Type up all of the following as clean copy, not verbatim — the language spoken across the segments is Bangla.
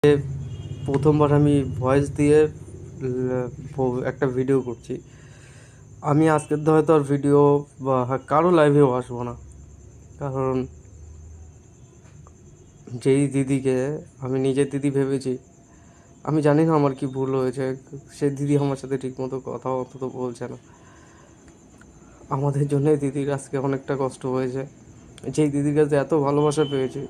প্রথমবার আমি ভয়েস দিয়ে একটা ভিডিও করছি। আমি আজকের তো হয়তো আর ভিডিও বা কারো লাইভেও আসবো না, কারণ যেই দিদিকে আমি নিজের দিদি ভেবেছি, আমি জানি না আমার কি ভুল হয়েছে। সেই দিদি আমার সাথে ঠিকমতো কথা অন্তত বলছে না। আমাদের জন্য দিদির আজকে অনেকটা কষ্ট হয়েছে। যেই দিদির কাছে এত ভালোবাসা পেয়েছি,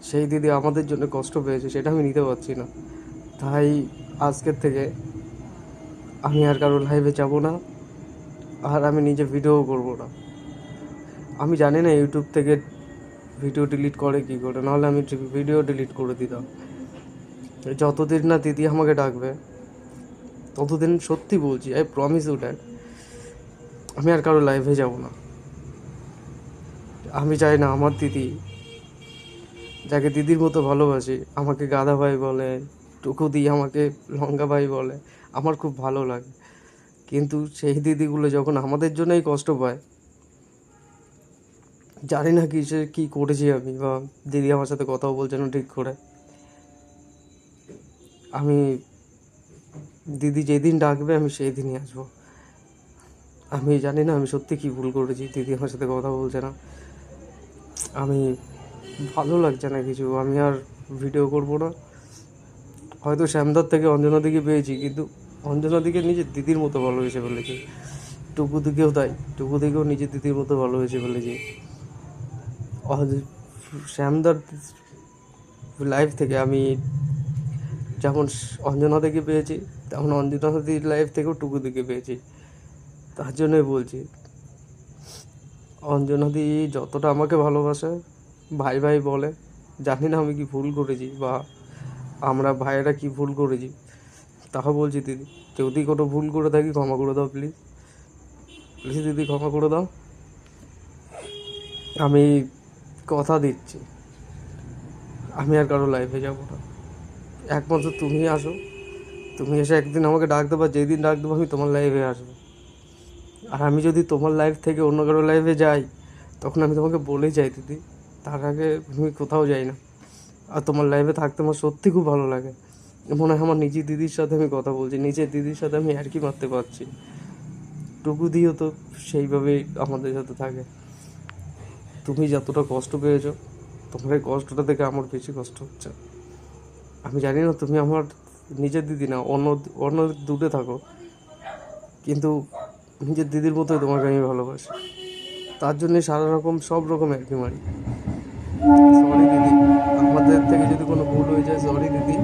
সেই দিদি আমাদের জন্য কষ্ট পেয়েছে, সেটা আমি নিতে পারছি না। তাই আজকের থেকে আমি আর কারো লাইভে যাব না, আর আমি নিজে ভিডিও করব না। আমি জানি না ইউটিউব থেকে ভিডিও ডিলিট করে কী করে, নাহলে আমি ভিডিও ডিলিট করে দিতাম। যতদিন না দিদি আমাকে ডাকবে ততদিন, সত্যি বলছি, আই প্রমিস ইউ দ্যাট, আমি আর কারো লাইভে যাব না। আমি চাই না আমার দিদি, যাকে দিদির মতো ভালোবাসি, আমাকে গাধা ভাই বলে, টুকু দি আমাকে লঙ্কা ভাই বলে, আমার খুব ভালো লাগে। কিন্তু সেই দিদিগুলো যখন আমাদের জন্যই কষ্ট পায়, জানি না কী করেছি আমি, বা দিদি আমার সাথে কথাও বলছে না ঠিক করে। আমি দিদি যেদিন ডাকবে আমি সেই দিনই আসবো। আমি জানি না আমি সত্যি কী ভুল করেছি, দিদি আমার সাথে কথা বলছে না। আমি ভালো লাগছে না কিছু, আমি আর ভিডিও করব না। হয়তো শ্যামদার থেকে অঞ্জনা দিকে পেয়েছি, কিন্তু অঞ্জনা দিকে নিজের দিদির মতো ভালোবেসে ফেলেছি। টুকু দিকেও তাই, টুকু দিকেও নিজের দিদির মতো ভালোবেসে ফেলেছি। শ্যামদার লাইফ থেকে আমি যেমন অঞ্জনা দিকে পেয়েছি, তেমন অঞ্জনা দিদির লাইফ থেকেও টুকু দিকে পেয়েছি। তার জন্যই বলছি, অঞ্জনা দি যতটা আমাকে ভালোবাসে, ভাই ভাই বলে, জানি না আমি কি ভুল করেছি, বা আমরা ভাইয়েরা কি ভুল করেছি। তাও বলছি দিদি, যদি কোনো ভুল করে থাকি ক্ষমা করে দাও প্লিজ, প্লিজ দিদি ক্ষমা করে দাও। আমি কথা দিচ্ছি, আমি আর কারো লাইফে যাব না। একমাত্র তুমি আসো, তুমি এসে একদিন আমাকে ডাক দেবা, যেই দিন ডাক দেবো আমি তোমার লাইভে আসবো। আর আমি যদি তোমার লাইফ থেকে অন্য কারো লাইফে যাই, তখন আমি তোমাকে বলেই যাই দিদি, তার আগে আমি কোথাও যাই না। আর তোমার লাইফে থাকতে আমার সত্যি খুব ভালো লাগে। মনে হয় আমার নিজের দিদির সাথে আমি কথা বলছি, নিজের দিদির সাথে আমি আর কি মারতে পারছি। টুকু দিয়েও তো সেইভাবেই আমাদের সাথে থাকে। তুমি যতটা কষ্ট পেয়েছো, তোমার এই কষ্টটা থেকে আমার বেশি কষ্ট হচ্ছে। আমি জানি না তুমি আমার নিজের দিদি না, অন্য অন্য দূরে থাকো, কিন্তু নিজের দিদির মতোই তোমাকে আমি ভালোবাসি। তার জন্যে সারা রকম সব রকম একই মারি। সরি দিদি, আমাদের থেকে যদি কোনো ভুল হয়ে যায়, সরি দিদি।